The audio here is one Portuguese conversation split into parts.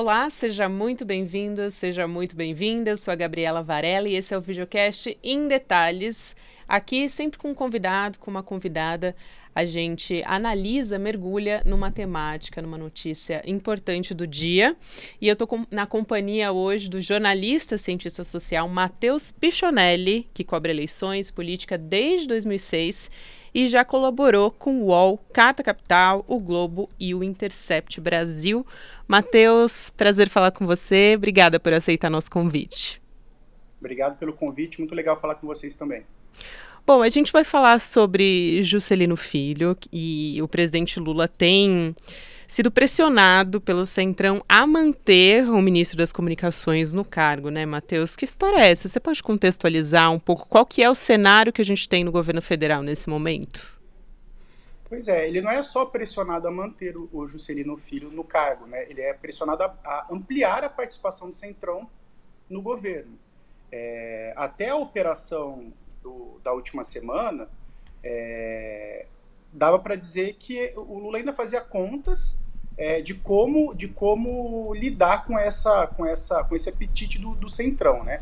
Olá, seja muito bem-vindo, seja muito bem-vinda. Eu sou a Gabriela Varela e esse é o videocast Em Detalhes. Aqui, sempre com um convidado, com uma convidada, a gente analisa, mergulha numa temática, numa notícia importante do dia. E eu estou na companhia hoje do jornalista cientista social Matheus Pichonelli, que cobre eleições, política desde 2006 e já colaborou com o UOL, Carta Capital, o Globo e o Intercept Brasil. Matheus, prazer falar com você. Obrigada por aceitar nosso convite. Obrigado pelo convite, muito legal falar com vocês também. Bom, a gente vai falar sobre Juscelino Filho e o presidente Lula tem sido pressionado pelo Centrão a manter o ministro das Comunicações no cargo, né, Matheus? Que história é essa? Você pode contextualizar um pouco qual que é o cenário que a gente tem no governo federal nesse momento? Pois é, ele não é só pressionado a manter o Juscelino Filho no cargo, né? Ele é pressionado a ampliar a participação do Centrão no governo. Até a operação da última semana, dava para dizer que o Lula ainda fazia contas de como lidar com esse apetite do Centrão, né?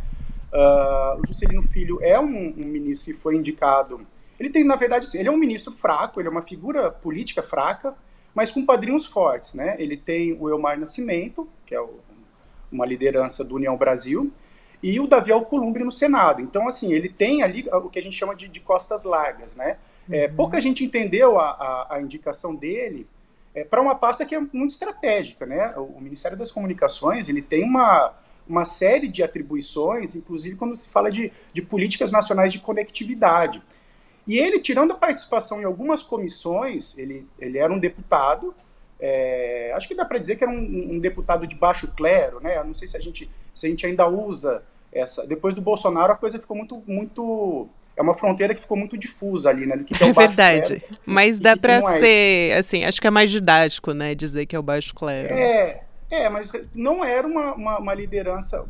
O Juscelino Filho é um ministro que foi indicado. Ele tem, na verdade, ele é um ministro fraco, ele é uma figura política fraca, mas com padrinhos fortes, né? Ele tem o Elmar Nascimento, que é uma liderança do União Brasil, e o Davi Alcolumbre no Senado. Então, assim, ele tem ali o que a gente chama de costas largas, né? Pouca gente entendeu a indicação dele para uma pasta que é muito estratégica, né? O Ministério das Comunicações, ele tem uma série de atribuições, inclusive quando se fala de políticas nacionais de conectividade. E ele, tirando a participação em algumas comissões, ele era um deputado, acho que dá para dizer que era um deputado de baixo clero, né? Eu não sei se a gente ainda usa essa. Depois do Bolsonaro, a coisa ficou muito. É uma fronteira que ficou muito difusa ali, né? Do que é o baixo verdade. clero, Mas dá para ser, assim, acho que é mais didático, né, dizer que é o baixo clero. Mas não era uma liderança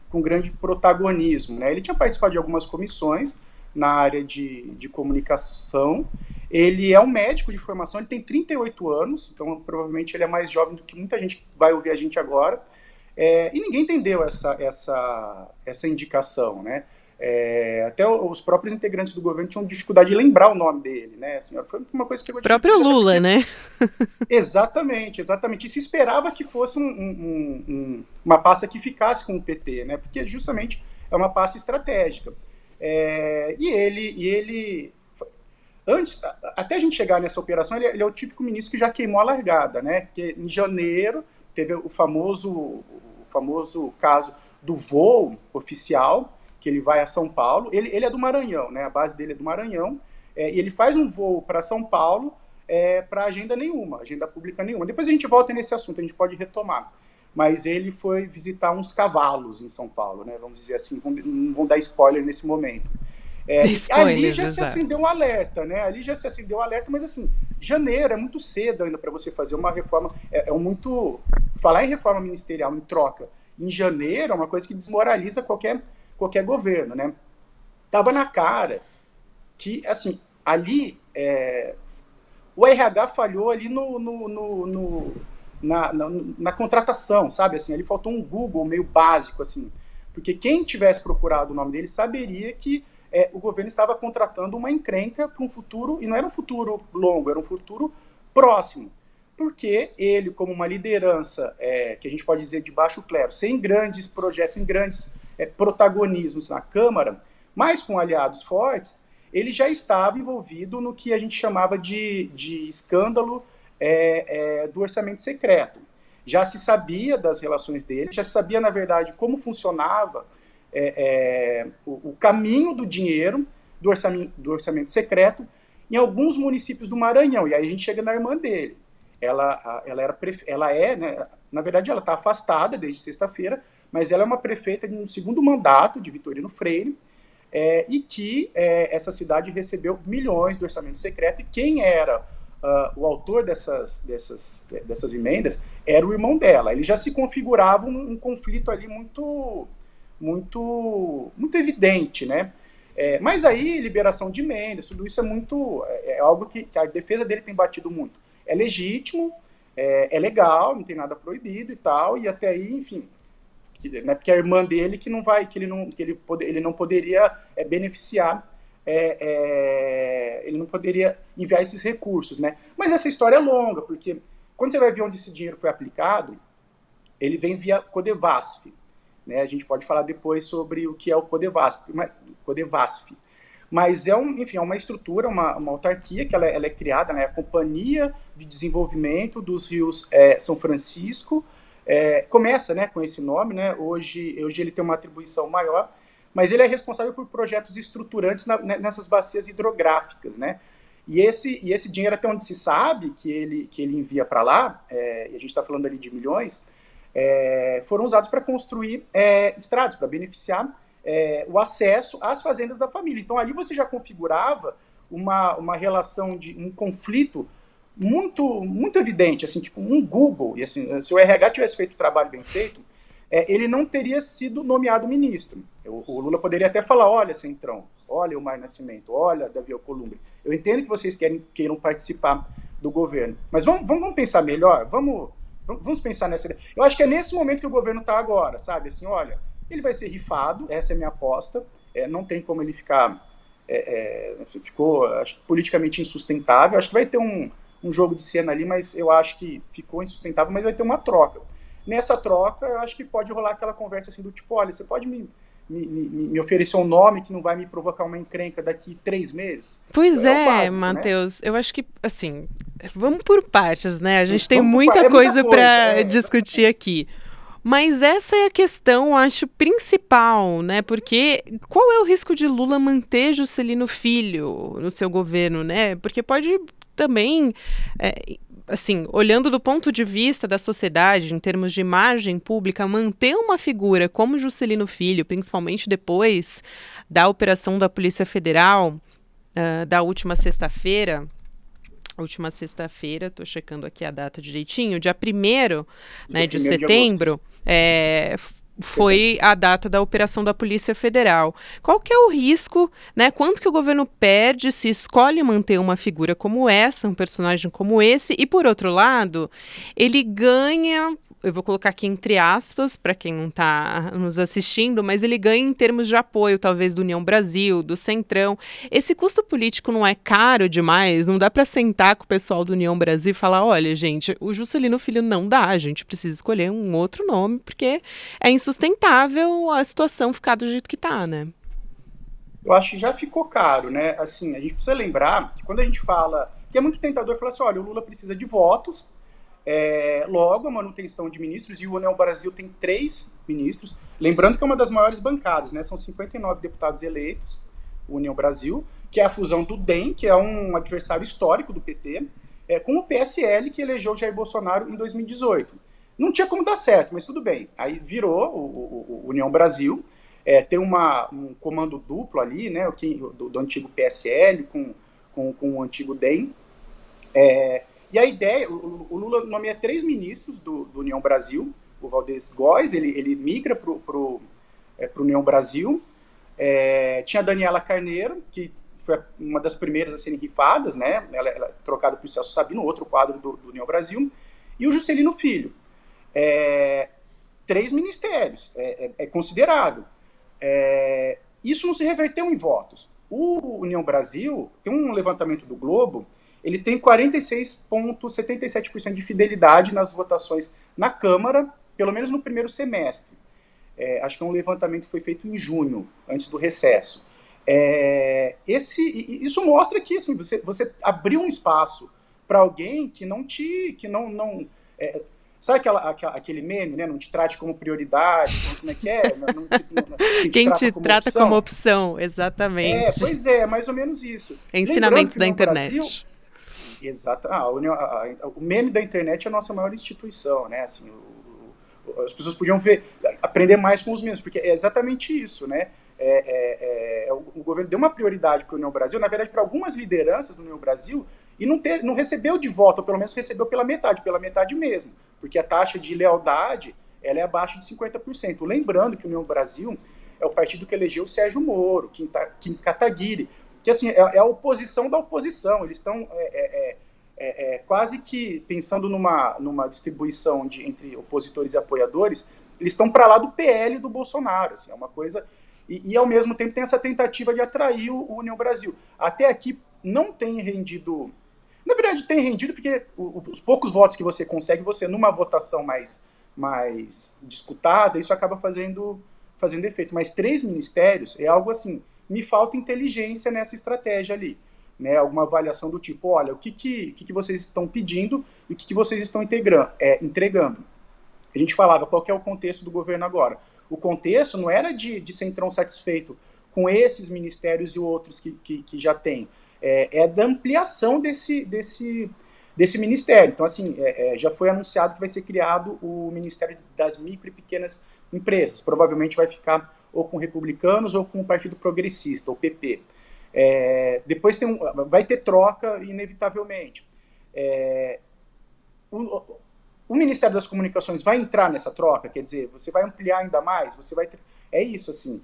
com grande protagonismo, né? Ele tinha participado de algumas comissões na área de comunicação. Ele é um médico de formação, ele tem 38 anos, então provavelmente ele é mais jovem do que muita gente que vai ouvir a gente agora. E ninguém entendeu essa indicação, né? Até os próprios integrantes do governo tinham dificuldade de lembrar o nome dele, né? Assim, foi uma coisa que pegou o próprio Lula, porque... né? Exatamente. E se esperava que fosse uma pasta que ficasse com o PT, né? Porque justamente é uma pasta estratégica. E ele antes, até a gente chegar nessa operação, ele é o típico ministro que já queimou a largada, né? Porque em janeiro teve o famoso caso do voo oficial, que ele vai a São Paulo. Ele é do Maranhão, né? A base dele é do Maranhão. E ele faz um voo para São Paulo para agenda pública nenhuma. Depois a gente volta nesse assunto, a gente pode retomar. Mas ele foi visitar uns cavalos em São Paulo, né? Vamos dizer assim, não vão dar spoiler nesse momento. Ali já se acendeu um alerta, né? Mas assim, janeiro é muito cedo ainda para você fazer uma reforma. Falar em reforma ministerial em troca em janeiro é uma coisa que desmoraliza qualquer governo, né? Tava na cara que, assim, ali o RH falhou ali na contratação, sabe? Assim, ali faltou um Google meio básico, assim, porque quem tivesse procurado o nome dele saberia que o governo estava contratando uma encrenca para um futuro, e não era um futuro longo, era um futuro próximo, porque ele, como uma liderança que a gente pode dizer de baixo clero, sem grandes projetos, sem grandes protagonismos na Câmara, mas com aliados fortes, ele já estava envolvido no que a gente chamava de escândalo do orçamento secreto. Já se sabia das relações dele, já se sabia, na verdade, como funcionava o caminho do dinheiro do orçamento secreto em alguns municípios do Maranhão. E aí a gente chega na irmã dele. Né, na verdade, ela está afastada desde sexta-feira, mas ela é uma prefeita no segundo mandato de Vitorino Freire, e que essa cidade recebeu milhões do orçamento secreto, e quem era o autor dessas emendas era o irmão dela. Ele já se configurava um conflito ali muito evidente, né? Mas aí, liberação de emendas, tudo isso é algo que a defesa dele tem batido muito. É legítimo, é legal, não tem nada proibido e tal, e até aí, enfim, né, porque a irmã dele que não vai, ele não poderia beneficiar, ele não poderia enviar esses recursos, né? Mas essa história é longa, porque quando você vai ver onde esse dinheiro foi aplicado, ele vem via Codevasf, né? A gente pode falar depois sobre o que é o Codevasf, mas enfim, é uma estrutura, uma autarquia que ela é criada, né? A Companhia de Desenvolvimento dos Rios São Francisco, começa, né, com esse nome, né? Hoje ele tem uma atribuição maior, mas ele é responsável por projetos estruturantes nessas bacias hidrográficas, né? E esse dinheiro, até onde se sabe que ele envia para lá, e a gente está falando ali de milhões, foram usados para construir estradas, para beneficiar o acesso às fazendas da família. Então ali você já configurava uma relação de um conflito muito, muito evidente, assim, tipo um Google, e assim, se o RH tivesse feito o trabalho bem feito, ele não teria sido nomeado ministro. O Lula poderia até falar, olha, Centrão, olha o Mar Nascimento, olha Davi Alcolumbre, eu entendo que vocês queiram participar do governo, mas vamos pensar melhor, vamos pensar nessa ideia. Eu acho que é nesse momento que o governo está agora, sabe? Assim, olha, ele vai ser rifado, essa é a minha aposta, não tem como ele ficar... ficou, acho, politicamente insustentável, acho que vai ter um jogo de cena ali, mas eu acho que ficou insustentável, mas vai ter uma troca. Nessa troca, eu acho que pode rolar aquela conversa assim do tipo, olha, você pode me oferecer um nome que não vai me provocar uma encrenca daqui 3 meses? Pois básico, Matheus, né? Eu acho que, assim, vamos por partes, né? A gente tem muita coisa para discutir aqui. Mas essa é a questão, acho, principal, né? Porque qual é o risco de Lula manter Juscelino Filho no seu governo, né? Porque pode também... assim, olhando do ponto de vista da sociedade, em termos de imagem pública, manter uma figura como Juscelino Filho, principalmente depois da operação da Polícia Federal, da última sexta-feira, estou checando aqui a data direitinho, dia 1º, né, de setembro, foi a data da operação da Polícia Federal. Qual que é o risco, né? Quanto que o governo perde se escolhe manter uma figura como essa, um personagem como esse, e por outro lado, ele ganha, eu vou colocar aqui entre aspas, para quem não está nos assistindo, mas ele ganha em termos de apoio, talvez do União Brasil, do Centrão. Esse custo político não é caro demais? Não dá para sentar com o pessoal do União Brasil e falar, olha, gente, o Juscelino Filho não dá, a gente precisa escolher um outro nome, porque é insustentável a situação ficar do jeito que está, né? Eu acho que já ficou caro, né? Assim, a gente precisa lembrar que quando a gente fala, que é muito tentador falar assim, olha, o Lula precisa de votos, logo a manutenção de ministros, e o União Brasil tem 3 ministros, lembrando que é uma das maiores bancadas, né? São 59 deputados eleitos, o União Brasil, que é a fusão do DEM, que é um adversário histórico do PT, com o PSL, que elegeu Jair Bolsonaro em 2018. Não tinha como dar certo, mas tudo bem. Aí virou o União Brasil, tem um comando duplo ali, né, do antigo PSL com o antigo DEM. E a ideia, o Lula nomeia 3 ministros do União Brasil, o Valdez Góes, ele migra para o União Brasil. Tinha a Daniela Carneiro, que foi uma das primeiras a serem rifadas, né, ela é trocada por Celso Sabino, outro quadro do União Brasil, e o Juscelino Filho. 3 ministérios, é considerado. Isso não se reverteu em votos. O União Brasil, tem um levantamento do Globo, ele tem 46,77% de fidelidade nas votações na Câmara, pelo menos no primeiro semestre. Acho que é um levantamento que foi feito em junho, antes do recesso. Isso mostra que assim, você abriu um espaço para alguém que não sabe aquele meme, né? Não te trate como prioridade, como é que é? Quem te trata como opção, exatamente. Pois é, mais ou menos isso. Ensinamentos da internet. Brasil, exato. O meme da internet é a nossa maior instituição, né? Assim, as pessoas podiam aprender mais com os memes, porque é exatamente isso, né? O governo deu uma prioridade para o União Brasil, na verdade, para algumas lideranças do União Brasil, e não recebeu de volta, ou pelo menos recebeu pela metade mesmo, porque a taxa de lealdade ela é abaixo de 50%. Lembrando que o União Brasil é o partido que elegeu o Sérgio Moro, Kim Kataguiri, que assim, é a oposição da oposição, eles estão quase que pensando numa distribuição entre opositores e apoiadores, eles estão para lá do PL do Bolsonaro, assim, é uma coisa... E, ao mesmo tempo, tem essa tentativa de atrair o União Brasil. Até aqui não tem rendido... Na verdade, tem rendido porque os poucos votos que você consegue, você, numa votação mais disputada, isso acaba fazendo efeito. Mas 3 ministérios é algo assim, me falta inteligência nessa estratégia ali. Né? Alguma avaliação do tipo, olha, o que vocês estão pedindo e o que vocês estão entregando. A gente falava qual que é o contexto do governo agora. O contexto não era de centrão satisfeito com esses ministérios e outros que já tem. É da ampliação desse ministério. Então, assim, já foi anunciado que vai ser criado o Ministério das Micro e Pequenas Empresas. Provavelmente vai ficar ou com republicanos ou com o Partido Progressista, o PP. Depois vai ter troca, inevitavelmente. O Ministério das Comunicações vai entrar nessa troca? Quer dizer, você vai ampliar ainda mais? É isso, assim.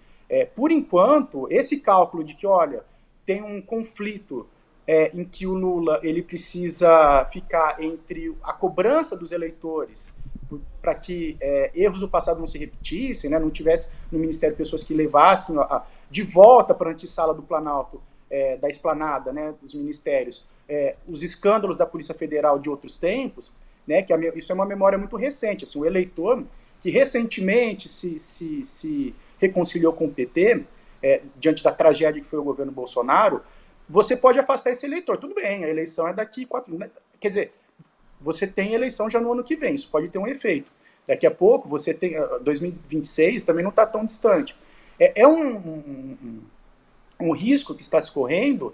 Por enquanto, esse cálculo de que, olha, tem um conflito em que o Lula ele precisa ficar entre a cobrança dos eleitores para que erros do passado não se repetissem, né, não tivesse no Ministério pessoas que levassem de volta para a antessala do Planalto, da esplanada, né, dos ministérios, os escândalos da Polícia Federal de outros tempos, né, isso é uma memória muito recente. Assim, o eleitor que recentemente se reconciliou com o PT, diante da tragédia que foi o governo Bolsonaro, você pode afastar esse eleitor. Tudo bem, a eleição é daqui 4... Quer dizer, você tem eleição já no ano que vem, isso pode ter um efeito. Daqui a pouco, você tem... 2026 também não está tão distante. Um risco que está se correndo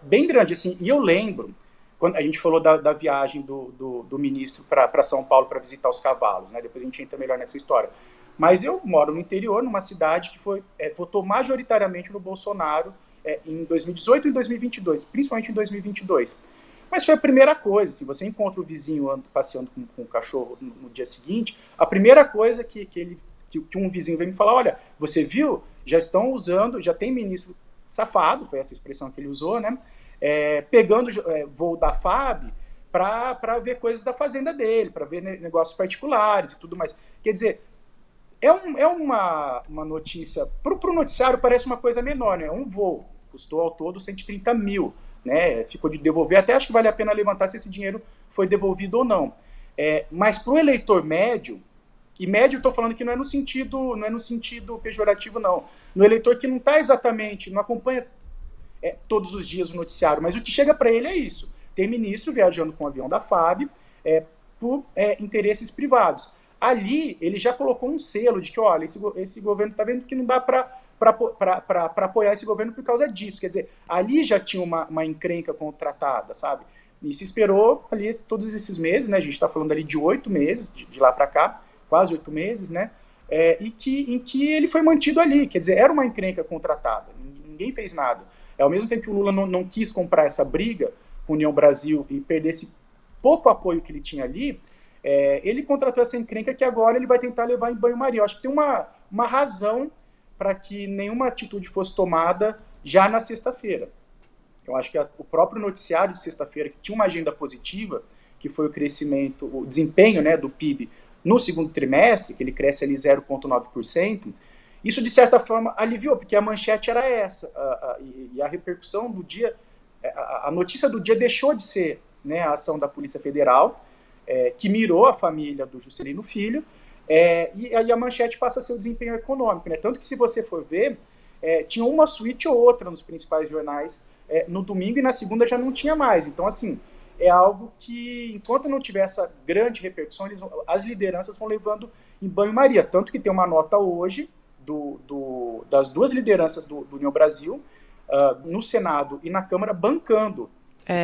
bem grande. Assim, e eu lembro, quando a gente falou da viagem do ministro para São Paulo para visitar os cavalos, né? Depois a gente entra melhor nessa história. Mas eu moro no interior, numa cidade que votou majoritariamente no Bolsonaro em 2018 e em 2022, principalmente em 2022. Mas foi a primeira coisa, se você encontra o vizinho passeando com o cachorro no dia seguinte, a primeira coisa que um vizinho veio me falar, olha, você viu? Já estão usando, já tem ministro safado, foi essa expressão que ele usou, né? Pegando voo da FAB para ver coisas da fazenda dele, para ver negócios particulares e tudo mais. Quer dizer, é uma notícia, para o noticiário parece uma coisa menor, né? Um voo, custou ao todo 130 mil, né? Ficou de devolver, até acho que vale a pena levantar se esse dinheiro foi devolvido ou não. Mas para o eleitor médio, e médio eu estou falando que não é no sentido pejorativo, não. No eleitor que não está exatamente, não acompanha todos os dias o noticiário, mas o que chega para ele é isso. Tem ministro viajando com o avião da FAB por interesses privados. Ali, ele já colocou um selo de que, olha, esse governo está vendo que não dá para apoiar esse governo por causa disso. Quer dizer, ali já tinha uma encrenca contratada, sabe? E se esperou ali todos esses meses, né? A gente está falando ali de 8 meses, de lá para cá, quase 8 meses, né? Em que ele foi mantido ali. Quer dizer, era uma encrenca contratada. Ninguém fez nada. Ao mesmo tempo que o Lula não quis comprar essa briga com a União Brasil e perder esse pouco apoio que ele tinha ali, ele contratou essa encrenca que agora ele vai tentar levar em banho-maria. Eu acho que tem uma razão para que nenhuma atitude fosse tomada já na sexta-feira. Eu acho que o próprio noticiário de sexta-feira, que tinha uma agenda positiva, que foi o desempenho, né, do PIB no segundo trimestre, que ele cresce ali 0,9%, isso de certa forma aliviou, porque a manchete era essa, e a repercussão do dia, a notícia do dia deixou de ser, né, a ação da Polícia Federal, que mirou a família do Juscelino Filho, e aí a manchete passa a ser o desempenho econômico, né? Tanto que, se você for ver, tinha uma suíte ou outra nos principais jornais no domingo, e na segunda já não tinha mais. Então, assim, é algo que, enquanto não tiver essa grande repercussão, as lideranças vão levando em banho-maria. Tanto que tem uma nota hoje das duas lideranças do União Brasil, no Senado e na Câmara, bancando.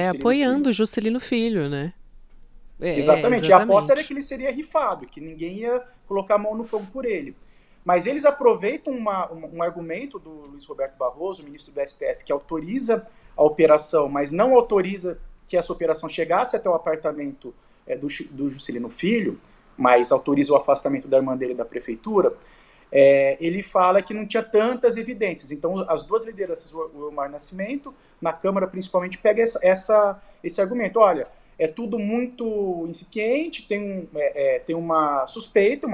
Apoiando o Juscelino Filho, né? Exatamente. E a aposta era que ele seria rifado, que ninguém ia colocar a mão no fogo por ele. Mas eles aproveitam um argumento do Luiz Roberto Barroso, ministro do STF, que autoriza a operação, mas não autoriza que essa operação chegasse até o apartamento do Juscelino Filho, mas autoriza o afastamento da irmã dele da prefeitura. Ele fala que não tinha tantas evidências. Então, as duas lideranças, o Elmar Nascimento, na Câmara principalmente, pega esse argumento. Olha, é tudo muito incipiente, tem uma suspeita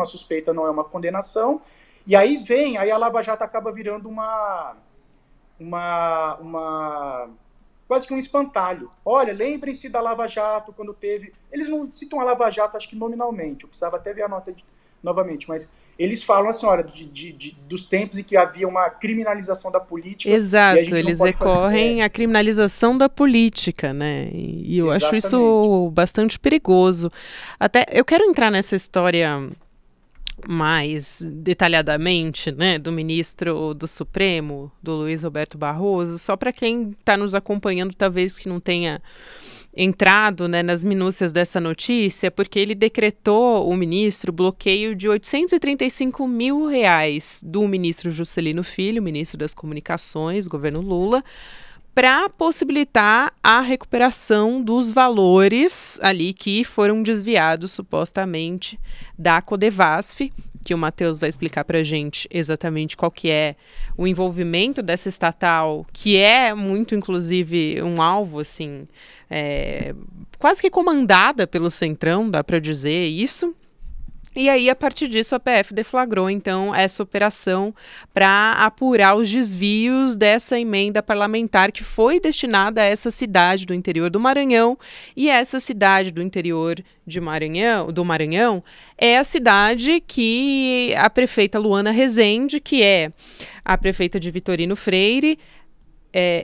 não é uma condenação, e aí a Lava Jato acaba virando uma quase que um espantalho. Olha, lembrem-se da Lava Jato quando teve... Eles não citam a Lava Jato, acho que nominalmente, eu precisava até ver a nota novamente, mas eles falam assim, olha, dos tempos em que havia uma criminalização da política. Exato, e a gente eles recorrem à criminalização da política, né? E eu acho isso bastante perigoso. Até eu quero entrar nessa história mais detalhadamente, né, do ministro do Supremo, do Luiz Roberto Barroso, só para quem está nos acompanhando, talvez que não tenha entrado, né, nas minúcias dessa notícia, porque ele decretou, o ministro, bloqueio de R$835 mil do ministro Juscelino Filho, ministro das Comunicações, governo Lula, para possibilitar a recuperação dos valores ali que foram desviados supostamente da Codevasf, que o Matheus vai explicar para a gente exatamente qual que é o envolvimento dessa estatal, que é muito, inclusive, um alvo, assim, quase que comandada pelo Centrão, dá para dizer isso. E aí, a partir disso, a PF deflagrou, então, essa operação para apurar os desvios dessa emenda parlamentar que foi destinada a essa cidade do interior do Maranhão. E essa cidade do interior do Maranhão é a cidade que a prefeita Luana Rezende, que é a prefeita de Vitorino Freire,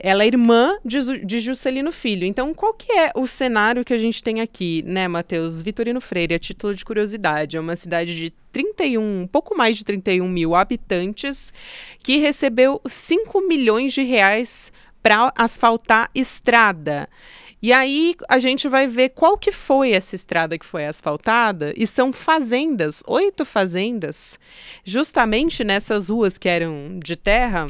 ela é irmã de Juscelino Filho. Então, qual que é o cenário que a gente tem aqui, né, Matheus? Vitorino Freire, a título de curiosidade, é uma cidade de pouco mais de 31 mil habitantes, que recebeu 5 milhões de reais para asfaltar estrada. E aí a gente vai ver qual que foi essa estrada que foi asfaltada, e são fazendas, 8 fazendas, justamente nessas ruas que eram de terra.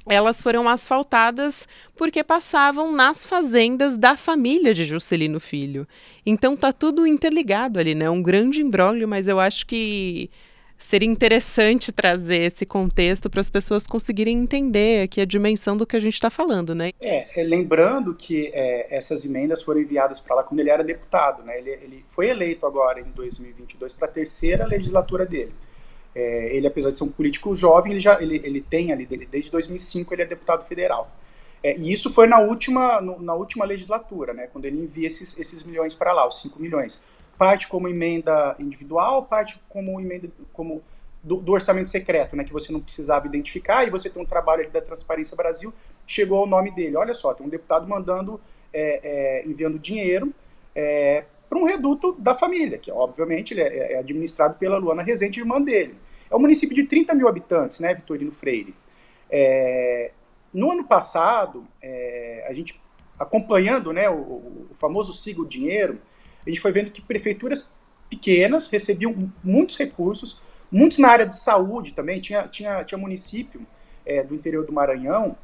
Elas foram asfaltadas porque passavam nas fazendas da família de Juscelino Filho. Então tá tudo interligado ali, né? Um grande imbróglio, mas eu acho que seria interessante trazer esse contexto para as pessoas conseguirem entender aqui a dimensão do que a gente está falando, né? Lembrando que essas emendas foram enviadas para lá quando ele era deputado, né? Ele foi eleito agora em 2022 para a terceira legislatura dele. Ele, apesar de ser um político jovem, ele tem ali, desde 2005, ele é deputado federal. E isso foi na última legislatura, né, quando ele envia esses milhões para lá, os 5 milhões. Parte como emenda individual, parte como emenda do orçamento secreto, né, que você não precisava identificar, e você tem um trabalho ali da Transparência Brasil, chegou ao nome dele. Olha só, tem um deputado enviando dinheiro para um reduto da família, que obviamente ele é administrado pela Luana Rezende, irmã dele. É um município de 30 mil habitantes, né, Vitorino Freire. No ano passado, a gente, acompanhando, né, o famoso Siga o Dinheiro, a gente foi vendo que prefeituras pequenas recebiam muitos recursos, muitos na área de saúde também. Tinha município do interior do Maranhão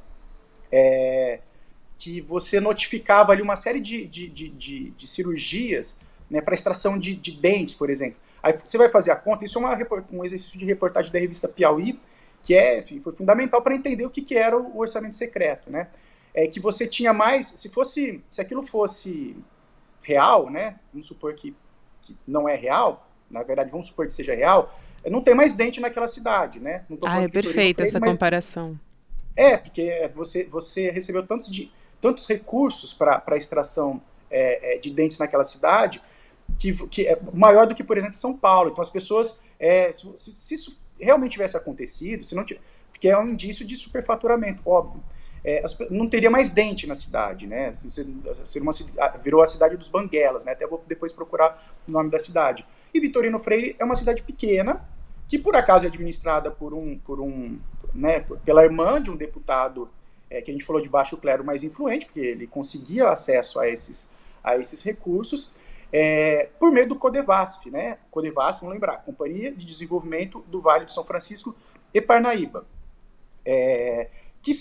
que você notificava ali uma série de cirurgias, né, para extração de dentes, por exemplo. Aí você vai fazer a conta, isso é um exercício de reportagem da revista Piauí, que foi fundamental para entender o que era o orçamento secreto, né? Que você tinha mais, se aquilo fosse real, né? Vamos supor que não é real, na verdade vamos supor que seja real, não tem mais dente naquela cidade, né? Não tô é perfeita essa comparação. Porque você recebeu tantos recursos para a extração de dentes naquela cidade, que é maior do que, por exemplo, São Paulo. Então as pessoas, se isso realmente tivesse acontecido, porque é um indício de superfaturamento, óbvio, não teria mais dente na cidade, né? Virou a cidade dos banguelas, né? Até vou depois procurar o nome da cidade. E Vitorino Freire é uma cidade pequena, que por acaso é administrada pela irmã de um deputado que a gente falou de baixo clero mais influente, porque ele conseguia acesso a esses recursos, por meio do Codevasf, né? Codevasf, vamos lembrar, Companhia de Desenvolvimento do Vale do São Francisco e Parnaíba, que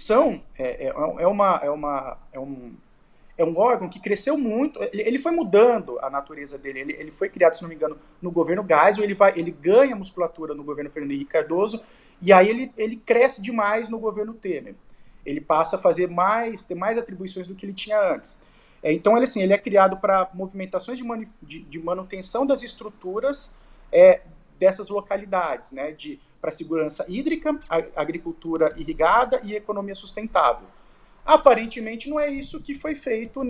é um órgão que cresceu muito. Ele foi mudando a natureza dele. Ele foi criado, se não me engano, no governo Geisel. Ele ganha musculatura no governo Fernando Henrique Cardoso, e aí ele cresce demais no governo Temer. Ele passa a ter mais atribuições do que ele tinha antes. Então, ele é criado para movimentações de manutenção das estruturas dessas localidades, né, para segurança hídrica, agricultura irrigada e economia sustentável. Aparentemente, não é isso que foi feito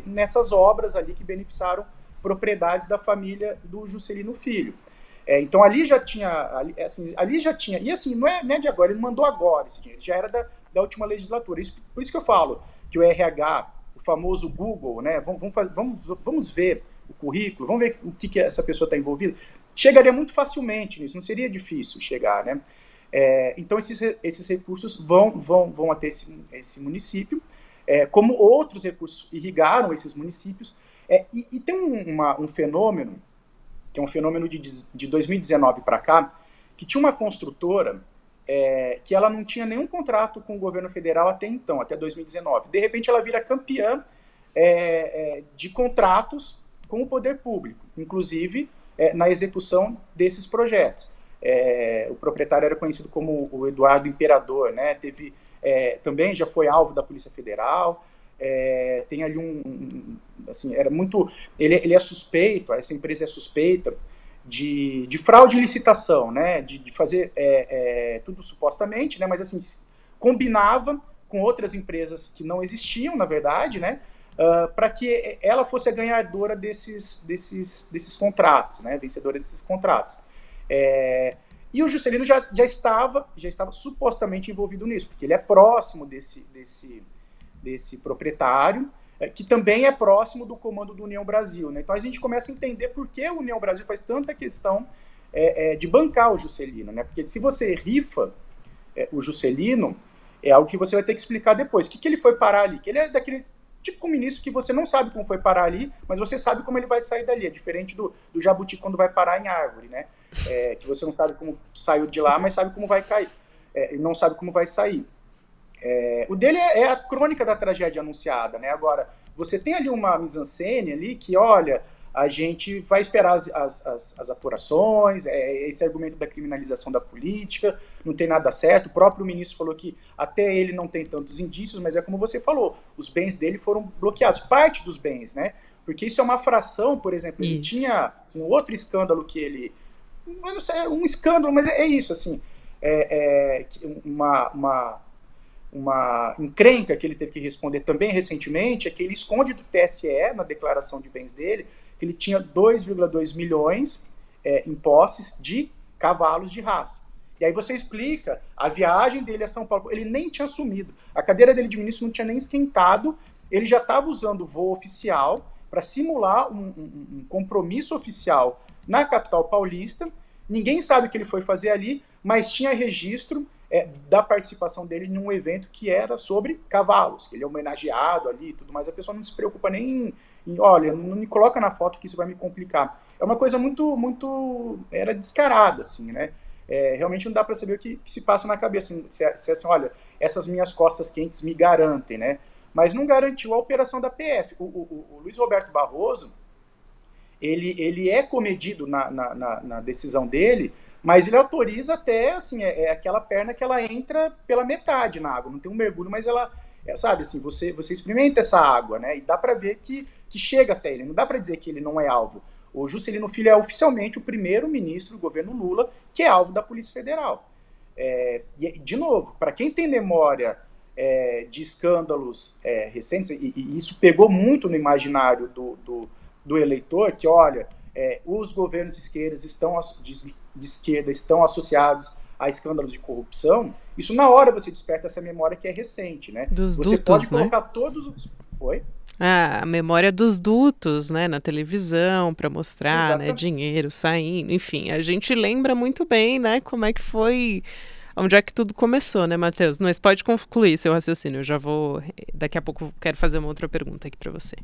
nessas obras ali que beneficiaram propriedades da família do Juscelino Filho. Então, ali já tinha, e assim, não é de agora, ele mandou agora esse dinheiro, já era da última legislatura. Por isso que eu falo que o RH, o famoso Google, né, vamos ver o currículo, vamos ver o que essa pessoa está envolvida, chegaria muito facilmente nisso, não seria difícil chegar, né? Então, esses recursos vão até esse município, como outros recursos irrigaram esses municípios, e tem um fenômeno, que é um fenômeno de 2019 para cá, que tinha uma construtora que ela não tinha nenhum contrato com o governo federal até então, até 2019. De repente, ela vira campeã de contratos com o poder público, inclusive na execução desses projetos. O proprietário era conhecido como o Eduardo Imperador, né? Também já foi alvo da Polícia Federal. Tem ali assim, era muito, ele é suspeito, essa empresa é suspeita de fraude em licitação, né? De fazer tudo supostamente, né? Mas assim, combinava com outras empresas que não existiam, na verdade, né? Para que ela fosse a ganhadora desses contratos, né? Vencedora desses contratos. E o Juscelino já estava supostamente envolvido nisso, porque ele é próximo desse proprietário, que também é próximo do comando do União Brasil, né? Então a gente começa a entender por que o União Brasil faz tanta questão de bancar o Juscelino, né? Porque se você rifa o Juscelino, é algo que você vai ter que explicar depois. O que ele foi parar ali? Que ele é daquele tipo de ministro que você não sabe como foi parar ali, mas você sabe como ele vai sair dali. É diferente do jabuti quando vai parar em árvore, né? Que você não sabe como saiu de lá, mas sabe como vai cair. E não sabe como vai sair. O dele é a crônica da tragédia anunciada, né? Agora, você tem ali uma mise-en-scène ali que, olha, a gente vai esperar as apurações, esse argumento da criminalização da política, não tem nada certo. O próprio ministro falou que até ele não tem tantos indícios, mas é como você falou, os bens dele foram bloqueados, parte dos bens, né? Porque isso é uma fração, por exemplo, ele tinha um outro escândalo que ele... Eu não sei, um escândalo, mas é isso, assim, uma encrenca que ele teve que responder também recentemente, é que ele esconde do TSE, na declaração de bens dele, que ele tinha 2,2 milhões em posses de cavalos de raça. E aí você explica a viagem dele a São Paulo, ele nem tinha assumido, a cadeira dele de ministro não tinha nem esquentado, ele já estava usando o voo oficial para simular um compromisso oficial na capital paulista. Ninguém sabe o que ele foi fazer ali, mas tinha registro da participação dele em um evento que era sobre cavalos, que ele é homenageado ali e tudo mais. A pessoa não se preocupa nem em olha, não me coloca na foto que isso vai me complicar. É uma coisa muito era descarada, assim, né? Realmente não dá para saber o que se passa na cabeça. Se assim, olha, essas minhas costas quentes me garantem, né? Mas não garantiu a operação da PF. O Luiz Roberto Barroso, ele é comedido na decisão dele, mas ele autoriza até, assim, aquela perna que ela entra pela metade na água, não tem um mergulho, mas ela, sabe, assim, você experimenta essa água, né, e dá para ver que chega até ele, não dá para dizer que ele não é alvo. O Juscelino Filho é oficialmente o primeiro ministro do governo Lula que é alvo da Polícia Federal. E, de novo, para quem tem memória de escândalos recentes, e isso pegou muito no imaginário do eleitor, que, olha, os governos de esquerda estão associados a escândalos de corrupção, isso na hora você desperta essa memória que é recente, né? Dos você dutos, pode colocar todos os... Oi? A memória dos dutos, né, na televisão, para mostrar, né, dinheiro saindo, enfim, a gente lembra muito bem, né, como é que foi, onde é que tudo começou, né, Matheus? Mas pode concluir seu raciocínio, eu já vou, daqui a pouco quero fazer uma outra pergunta aqui para você.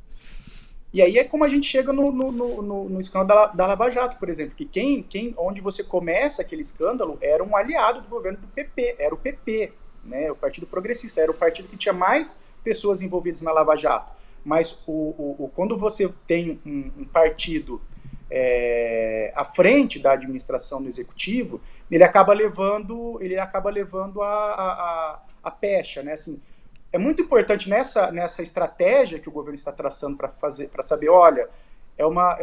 E aí é como a gente chega no escândalo da Lava Jato, por exemplo, que onde você começa aquele escândalo era um aliado do governo do PP, era o PP, né, o Partido Progressista, era o partido que tinha mais pessoas envolvidas na Lava Jato. Mas quando você tem um partido à frente da administração no executivo, ele acaba levando a pecha, né? Assim, é muito importante nessa estratégia que o governo está traçando para saber, olha, é uma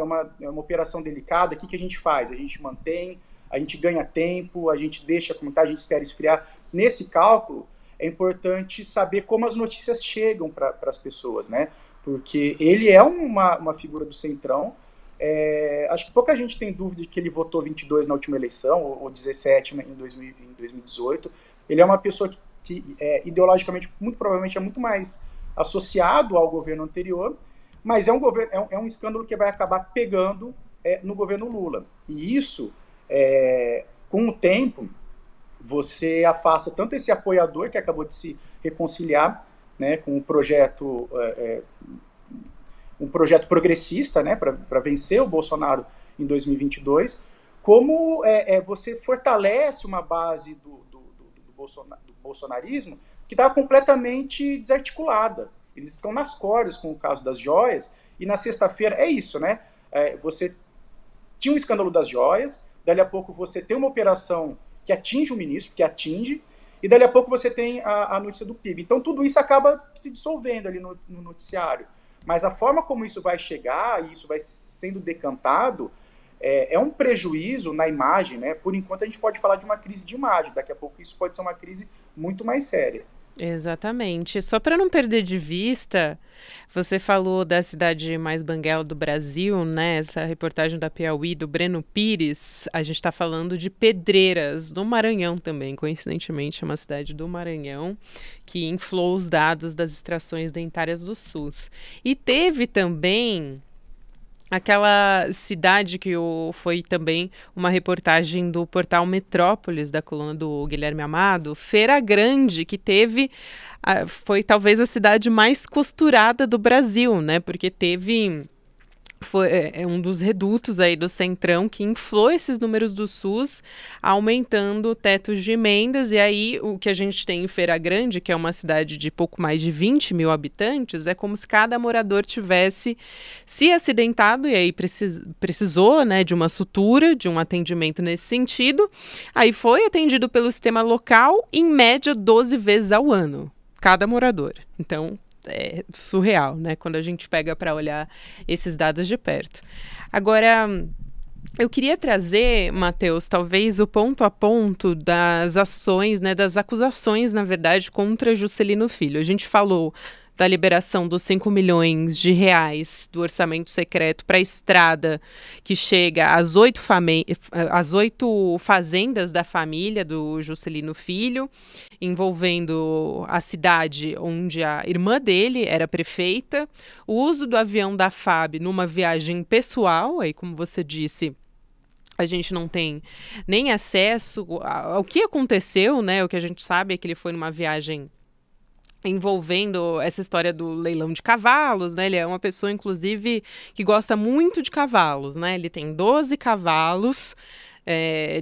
operação delicada, o que a gente faz? A gente mantém, a gente ganha tempo, a gente deixa como está, a gente espera esfriar. Nesse cálculo, é importante saber como as notícias chegam para as pessoas, né? Porque ele é uma figura do Centrão. Acho que pouca gente tem dúvida de que ele votou 22 na última eleição, ou 17 em 2018. Ele é uma pessoa que ideologicamente, muito provavelmente, é muito mais associado ao governo anterior, mas é um escândalo que vai acabar pegando no governo Lula. E isso, com o tempo, você afasta tanto esse apoiador que acabou de se reconciliar, né, com um projeto progressista, né, para vencer o Bolsonaro em 2022, como você fortalece uma base do bolsonarismo que está completamente desarticulada. Eles estão nas cordas com o caso das joias, e na sexta-feira é isso, né? Você tinha um escândalo das joias, dali a pouco você tem uma operação que atinge o ministro, e dali a pouco você tem a notícia do PIB. Então tudo isso acaba se dissolvendo ali no noticiário. Mas a forma como isso vai chegar, e isso vai sendo decantado, é um prejuízo na imagem, né? Por enquanto a gente pode falar de uma crise de imagem, daqui a pouco isso pode ser uma crise muito mais séria. Exatamente. Só para não perder de vista, você falou da cidade mais banguela do Brasil, né? Essa reportagem da Piauí, do Breno Pires, a gente está falando de Pedreiras, do Maranhão também, coincidentemente é uma cidade do Maranhão, que inflou os dados das extrações dentárias do SUS. E teve também aquela cidade que foi também uma reportagem do portal Metrópolis, da coluna do Guilherme Amado, Feira Grande, que foi talvez a cidade mais costurada do Brasil, né? Porque foi um dos redutos aí do Centrão que inflou esses números do SUS, aumentando tetos de emendas, e aí o que a gente tem em Feira Grande, que é uma cidade de pouco mais de 20 mil habitantes, é como se cada morador tivesse se acidentado, e aí precisou, né, de uma sutura, de um atendimento nesse sentido, aí foi atendido pelo sistema local, em média 12 vezes ao ano, cada morador. Então, é surreal, né? Quando a gente pega para olhar esses dados de perto. Agora, eu queria trazer, Matheus, talvez o ponto a ponto das ações, né, das acusações, na verdade, contra Juscelino Filho. A gente falou da liberação dos 5 milhões de reais do orçamento secreto para a estrada que chega às 8 fazendas da família do Juscelino Filho, envolvendo a cidade onde a irmã dele era prefeita, o uso do avião da FAB numa viagem pessoal, aí como você disse, a gente não tem nem acesso ao que aconteceu, né? O que a gente sabe é que ele foi numa viagem envolvendo essa história do leilão de cavalos, né? Ele é uma pessoa, inclusive, que gosta muito de cavalos, né? Ele tem 12 cavalos,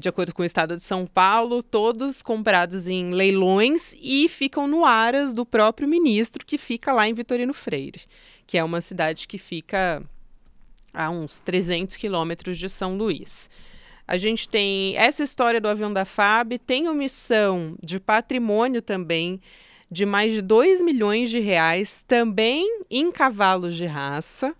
de acordo com o estado de São Paulo, todos comprados em leilões e ficam no aras do próprio ministro, que fica lá em Vitorino Freire, que é uma cidade que fica a uns 300 quilômetros de São Luís. A gente tem essa história do avião da FAB, tem omissão de patrimônio também, de mais de 2 milhões de reais, também em cavalos de raça,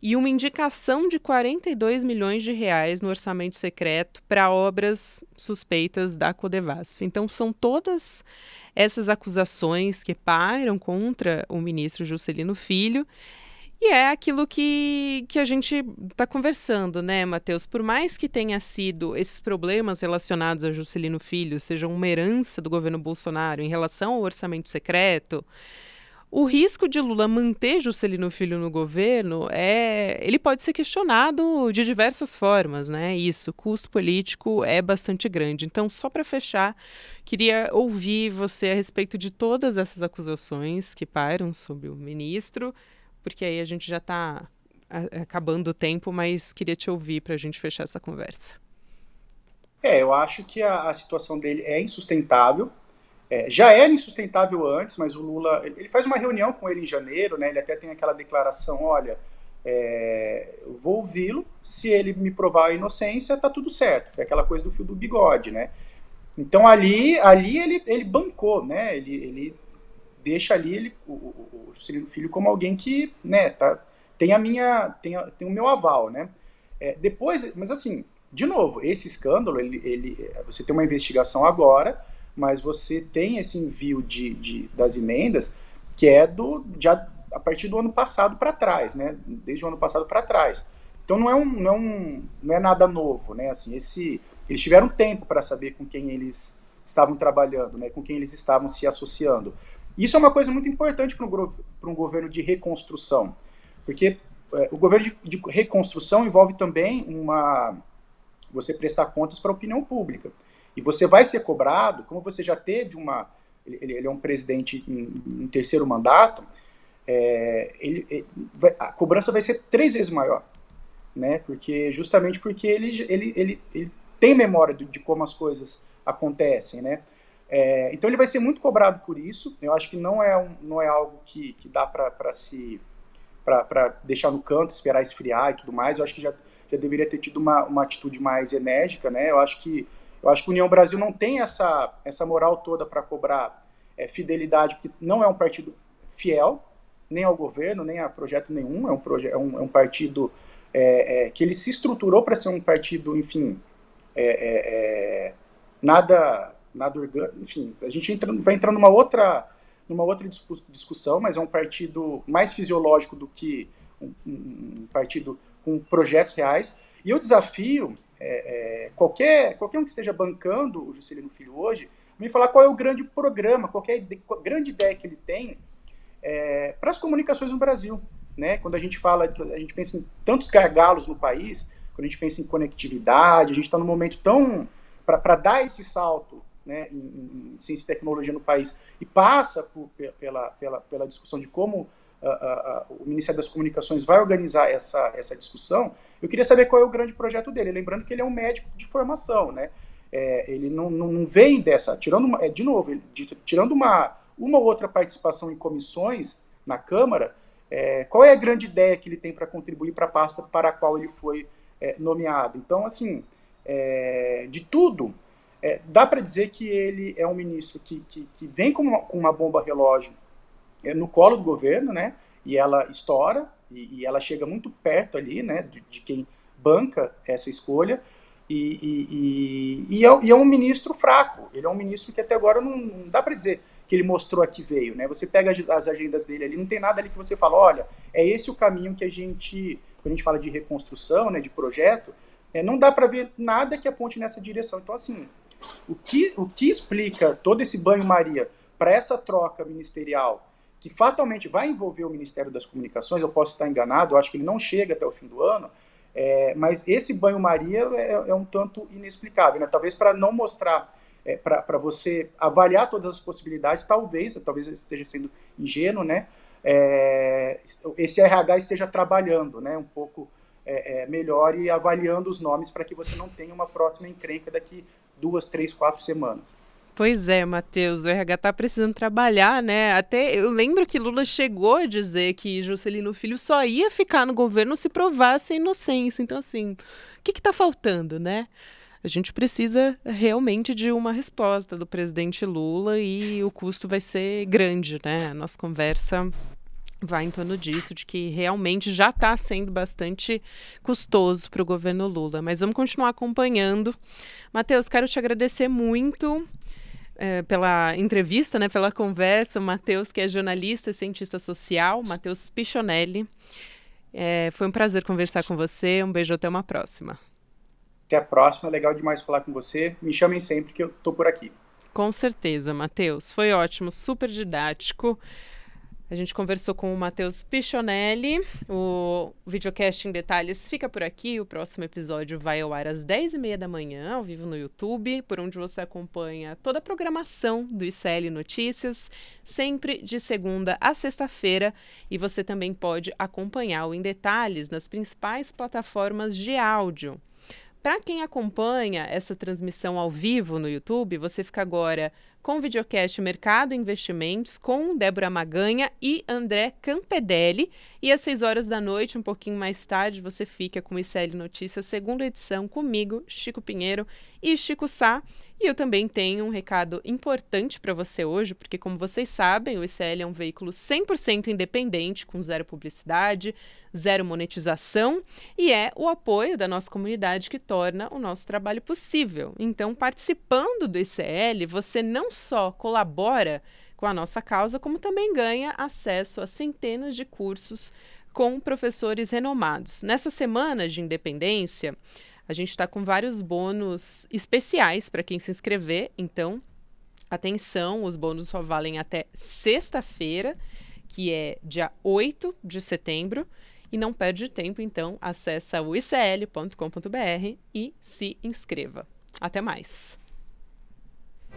e uma indicação de 42 milhões de reais no orçamento secreto para obras suspeitas da Codevasf. Então, são todas essas acusações que pairam contra o ministro Juscelino Filho, e é aquilo que a gente está conversando, né, Matheus? Por mais que tenha sido esses problemas relacionados a Juscelino Filho, sejam uma herança do governo Bolsonaro em relação ao orçamento secreto, o risco de Lula manter Juscelino Filho no governo ele pode ser questionado de diversas formas, né? Isso, o custo político é bastante grande. Então, só para fechar, queria ouvir você a respeito de todas essas acusações que pairam sobre o ministro, porque aí a gente já está acabando o tempo, mas queria te ouvir para a gente fechar essa conversa. Eu acho que a situação dele é insustentável. Já era insustentável antes, mas o Lula, ele faz uma reunião com ele em janeiro, né? Ele até tem aquela declaração, olha, eu vou ouvi-lo, se ele me provar a inocência, tá tudo certo. É aquela coisa do fio do bigode, né? Então ali ele bancou, né? Ele deixa ali o Juscelino Filho como alguém que, né, tem o meu aval, né? Depois, mas assim, de novo, esse escândalo, você tem uma investigação agora, mas você tem esse envio das emendas que é já a partir do ano passado para trás, né? Desde o ano passado para trás. Então não é nada novo, né? Assim, eles tiveram tempo para saber com quem eles estavam trabalhando, né? Com quem eles estavam se associando. Isso é uma coisa muito importante para um governo de reconstrução, porque o governo de reconstrução envolve também você prestar contas para a opinião pública. E você vai ser cobrado, como você já teve ele é um presidente em terceiro mandato, a cobrança vai ser 3 vezes maior, né? Justamente porque ele tem memória de como as coisas acontecem, né? Então ele vai ser muito cobrado por isso. Eu acho que não é algo que dá para deixar no canto, esperar esfriar e tudo mais. Eu acho que já deveria ter tido uma atitude mais enérgica, né? Eu acho que a União Brasil não tem essa moral toda para cobrar fidelidade, porque não é um partido fiel, nem ao governo, nem a projeto nenhum. É um partido que ele se estruturou para ser um partido, enfim, nada orgânico. Enfim, a gente vai entrar numa outra discussão, mas é um partido mais fisiológico do que um partido com projetos reais. E eu desafio qualquer um que esteja bancando o Juscelino Filho hoje, me falar qual é o grande programa, qual é a grande ideia que ele tem para as comunicações no Brasil, né? Quando a gente pensa em tantos gargalos no país, quando a gente pensa em conectividade, a gente está num momento tão para dar esse salto, né, em ciência e tecnologia no país, e passa pela discussão de como o Ministério das Comunicações vai organizar essa discussão. Eu queria saber qual é o grande projeto dele, lembrando que ele é um médico de formação, né? Ele não vem dessa, tirando uma outra participação em comissões na Câmara, qual é a grande ideia que ele tem para contribuir para a pasta para a qual ele foi nomeado. Então, assim, de tudo, dá para dizer que ele é um ministro que vem com uma bomba relógio no colo do governo, né? E ela estoura, e ela chega muito perto ali, né? De quem banca essa escolha. E é um ministro fraco. Ele é um ministro que até agora não dá para dizer que ele mostrou a que veio, né? Você pega as agendas dele ali, não tem nada ali que você fala, olha, é esse o caminho que quando a gente fala de reconstrução, né, de projeto, não dá para ver nada que aponte nessa direção. Então, assim, o que explica todo esse banho-maria para essa troca ministerial, que fatalmente vai envolver o Ministério das Comunicações, eu posso estar enganado, eu acho que ele não chega até o fim do ano, mas esse banho-maria é um tanto inexplicável, né? Talvez para não mostrar, para você avaliar todas as possibilidades, talvez eu esteja sendo ingênuo, né? Esse RH esteja trabalhando, né, um pouco melhor e avaliando os nomes para que você não tenha uma próxima encrenca daqui 2, 3, 4 semanas. Pois é, Matheus, o RH está precisando trabalhar, né? Até eu lembro que Lula chegou a dizer que Juscelino Filho só ia ficar no governo se provasse a inocência. Então, assim, o que está faltando, né? A gente precisa realmente de uma resposta do presidente Lula e o custo vai ser grande, né? A nossa conversa vai em torno disso, de que realmente já está sendo bastante custoso para o governo Lula. Mas vamos continuar acompanhando. Matheus, quero te agradecer muito pela entrevista, né, pela conversa. O Matheus, que é jornalista e cientista social, Matheus Pichonelli. Foi um prazer conversar com você. Um beijo, até uma próxima. Até a próxima, legal demais falar com você. Me chamem sempre que eu estou por aqui. Com certeza, Matheus. Foi ótimo, super didático. A gente conversou com o Matheus Pichonelli. O Videocast em Detalhes fica por aqui. O próximo episódio vai ao ar às 10h30 da manhã, ao vivo no YouTube, por onde você acompanha toda a programação do ICL Notícias, sempre de segunda a sexta-feira. E você também pode acompanhar o Em Detalhes nas principais plataformas de áudio. Para quem acompanha essa transmissão ao vivo no YouTube, você fica agora com o videocast Mercado e Investimentos, com Débora Maganha e André Campedelli. E às 6 horas da noite, um pouquinho mais tarde, você fica com o ICL Notícias, segunda edição, comigo, Chico Pinheiro e Chico Sá. E eu também tenho um recado importante para você hoje, porque, como vocês sabem, o ICL é um veículo 100% independente, com zero publicidade, zero monetização, e é o apoio da nossa comunidade que torna o nosso trabalho possível. Então, participando do ICL, você não só colabora com a nossa causa, como também ganha acesso a centenas de cursos com professores renomados. Nessa semana de independência, a gente está com vários bônus especiais para quem se inscrever, então, atenção, os bônus só valem até sexta-feira, que é dia 8 de setembro, e não perde tempo, então, acessa o icl.com.br e se inscreva. Até mais.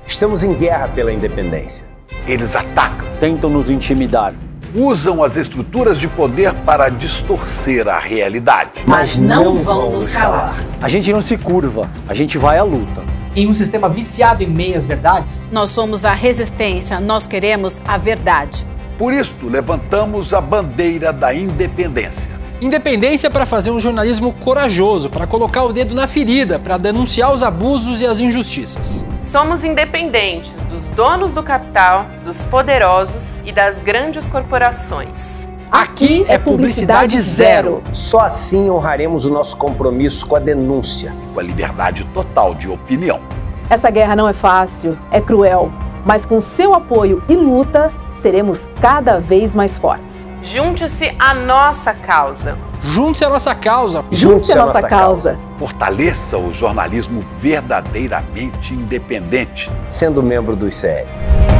Estamos em guerra pela independência. Eles atacam, tentam nos intimidar, usam as estruturas de poder para distorcer a realidade. Mas não vão nos calar. A gente não se curva, a gente vai à luta. Em um sistema viciado em meias-verdades, nós somos a resistência, nós queremos a verdade. Por isso, levantamos a bandeira da independência. Independência para fazer um jornalismo corajoso, para colocar o dedo na ferida, para denunciar os abusos e as injustiças. Somos independentes dos donos do capital, dos poderosos e das grandes corporações. Aqui é publicidade zero. Só assim honraremos o nosso compromisso com a denúncia. Com a liberdade total de opinião. Essa guerra não é fácil, é cruel, mas com seu apoio e luta, seremos cada vez mais fortes. Junte-se à nossa causa. Junte-se à nossa causa. Junte-se à nossa causa. Fortaleça o jornalismo verdadeiramente independente. Sendo membro do ICL.